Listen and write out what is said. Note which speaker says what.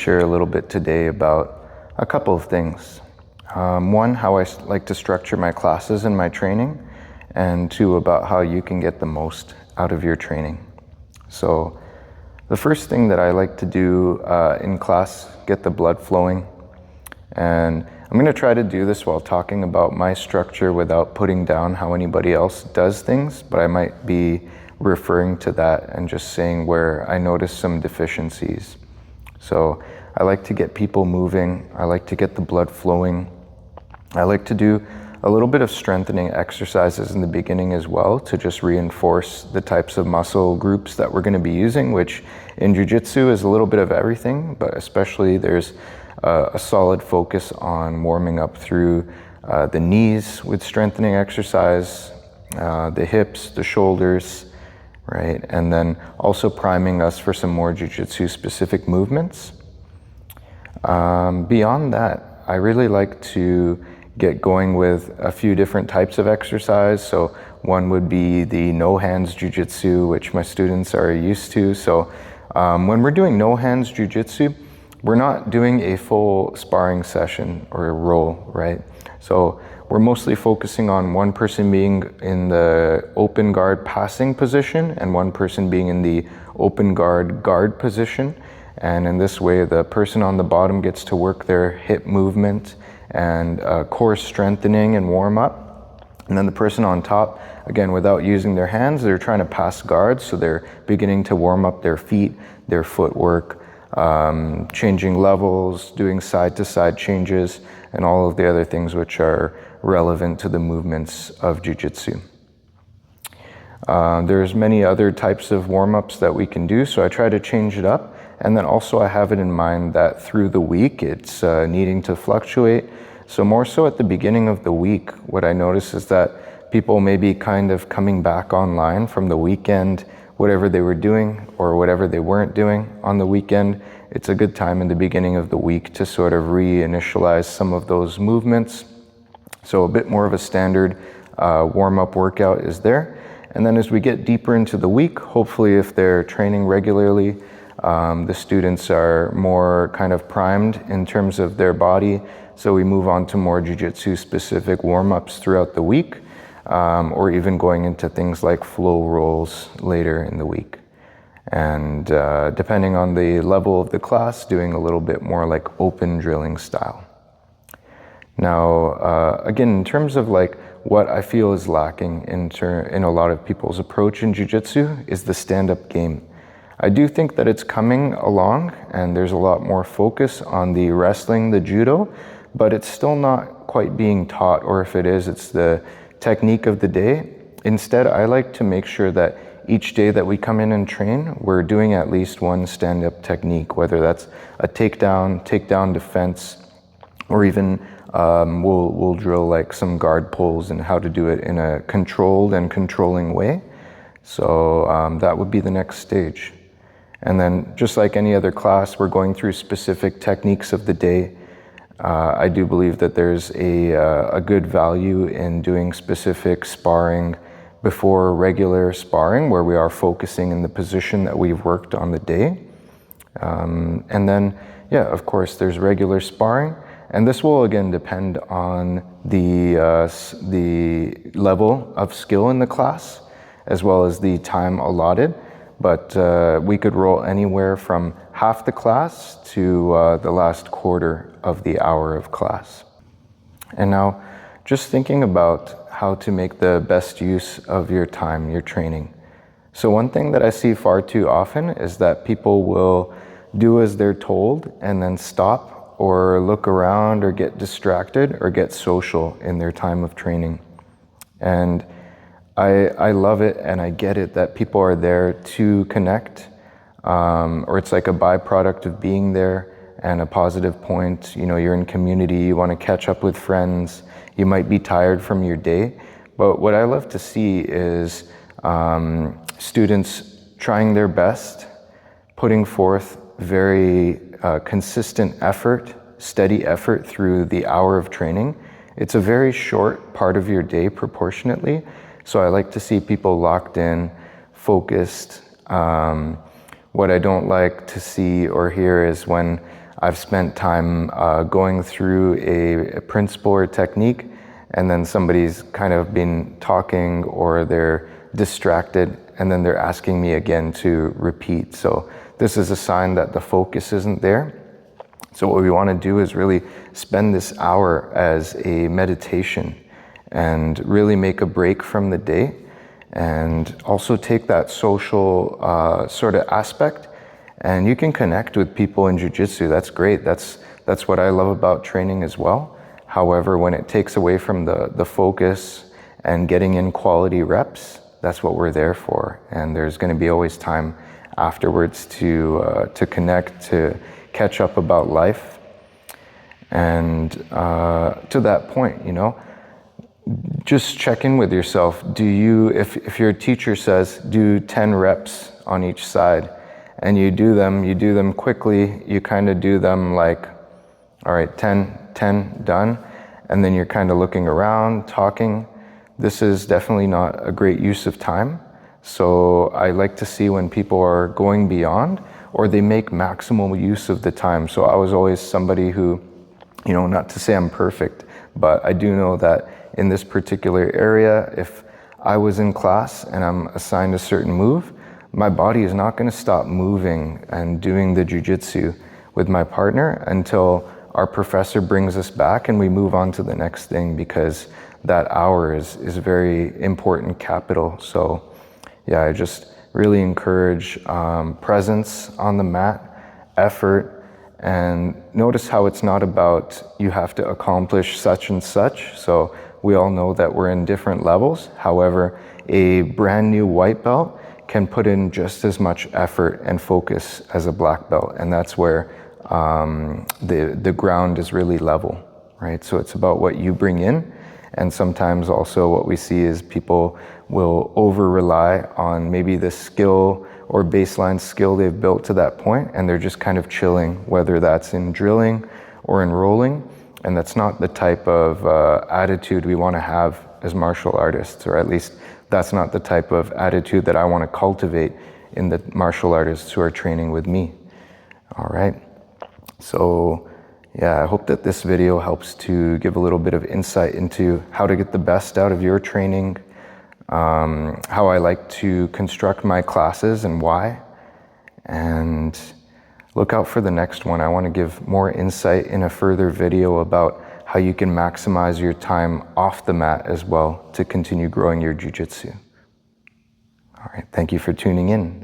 Speaker 1: share a little bit today about a couple of things. One, how I like to structure my classes and my training, and two, about how you can get the most out of your training. So the first thing that I like to do in class, get the blood flowing. And I'm going to try to do this while talking about my structure without putting down how anybody else does things, but I might be referring to that and just saying where I notice some deficiencies. So I like to get people moving. I like to get the blood flowing. I like to do a little bit of strengthening exercises in the beginning as well to just reinforce the types of muscle groups that we're going to be using, which in Jiu-Jitsu is a little bit of everything, but especially there's a solid focus on warming up through the knees with strengthening exercise, the hips, the shoulders, right? And then also priming us for some more Jiu-Jitsu specific movements. Beyond that, I really like to get going with a few different types of exercise. So one would be the no hands Jiu-Jitsu, which my students are used to. So when we're doing no hands Jiu-Jitsu, we're not doing a full sparring session or a roll, right? So we're mostly focusing on one person being in the open guard passing position and one person being in the open guard position. And in this way, the person on the bottom gets to work their hip movement and core strengthening and warm up. And then the person on top, again, without using their hands, they're trying to pass guards. So they're beginning to warm up their feet, their footwork, changing levels, doing side-to-side changes, and all of the other things which are relevant to the movements of Jiu-Jitsu. There's many other types of warm-ups that we can do, so I try to change it up. And then also I have it in mind that through the week, it's needing to fluctuate. So more so at the beginning of the week, what I notice is that people may be kind of coming back online from the weekend, whatever they were doing or whatever they weren't doing on the weekend. It's a good time in the beginning of the week to sort of reinitialize some of those movements. So a bit more of a standard warm-up workout is there. And then as we get deeper into the week, hopefully if they're training regularly, the students are more kind of primed in terms of their body. So we move on to more Jiu-Jitsu specific warm-ups throughout the week, or even going into things like flow rolls later in the week. And depending on the level of the class, doing a little bit more like open drilling style. Now, again, in terms of like what I feel is lacking in a lot of people's approach in Jiu-Jitsu is the stand-up game. I do think that it's coming along and there's a lot more focus on the wrestling, the judo, but it's still not quite being taught, or if it is, it's the technique of the day. Instead, I like to make sure that each day that we come in and train, we're doing at least one stand-up technique, whether that's a takedown defense, or even we'll drill like some guard pulls and how to do it in a controlled and controlling way. So that would be the next stage. And then just like any other class, we're going through specific techniques of the day. I do believe that there's a good value in doing specific sparring before regular sparring, where we are focusing in the position that we've worked on the day. And then, yeah, of course, there's regular sparring. And this will, again, depend on the level of skill in the class, as well as the time allotted. But we could roll anywhere from half the class to the last quarter of the hour of class. And now, just thinking about how to make the best use of your time, your training. So one thing that I see far too often is that people will do as they're told and then stop or look around or get distracted or get social in their time of training. And I love it and I get it that people are there to connect, or it's like a byproduct of being there and a positive point. You know, you're in community, you want to catch up with friends, you might be tired from your day. But what I love to see is students trying their best, putting forth very consistent effort, steady effort through the hour of training. It's a very short part of your day proportionately. So I like to see people locked in, focused. What I don't like to see or hear is when I've spent time going through a principle or technique, and then somebody's kind of been talking or they're distracted, and then they're asking me again to repeat. So this is a sign that the focus isn't there. So what we want to do is really spend this hour as a meditation and really make a break from the day, and also take that social sort of aspect. And you can connect with people in jiu-jitsu. That's great. That's what I love about training as well. However, when it takes away from the focus and getting in quality reps, that's what we're there for. And there's going to be always time afterwards to connect, to catch up about life. And to that point, you know, just check in with yourself. Do you, if your teacher says do 10 reps on each side, and you do them quickly, you kind of do them like, all right, 10, done. And then you're kind of looking around, talking. This is definitely not a great use of time. So I like to see when people are going beyond, or they make maximal use of the time. So I was always somebody who, you know, not to say I'm perfect, but I do know that in this particular area, if I was in class and I'm assigned a certain move, my body is not going to stop moving and doing the jiu-jitsu with my partner until our professor brings us back and we move on to the next thing, because that hour is very important capital. So yeah, I just really encourage presence on the mat, effort, and notice how it's not about you have to accomplish such and such. So we all know that we're in different levels. However, a brand new white belt can put in just as much effort and focus as a black belt, and that's where the ground is really level, right? So it's about what you bring in, and sometimes also what we see is people will over-rely on maybe the skill or baseline skill they've built to that point, and they're just kind of chilling, whether that's in drilling or in rolling, and that's not the type of attitude we want to have as martial artists, or at least that's not the type of attitude that I want to cultivate in the martial artists who are training with me. All right. So yeah, I hope that this video helps to give a little bit of insight into how to get the best out of your training, how I like to construct my classes and why. And look out for the next one. I want to give more insight in a further video about how you can maximize your time off the mat as well to continue growing your jiu-jitsu. All right, thank you for tuning in.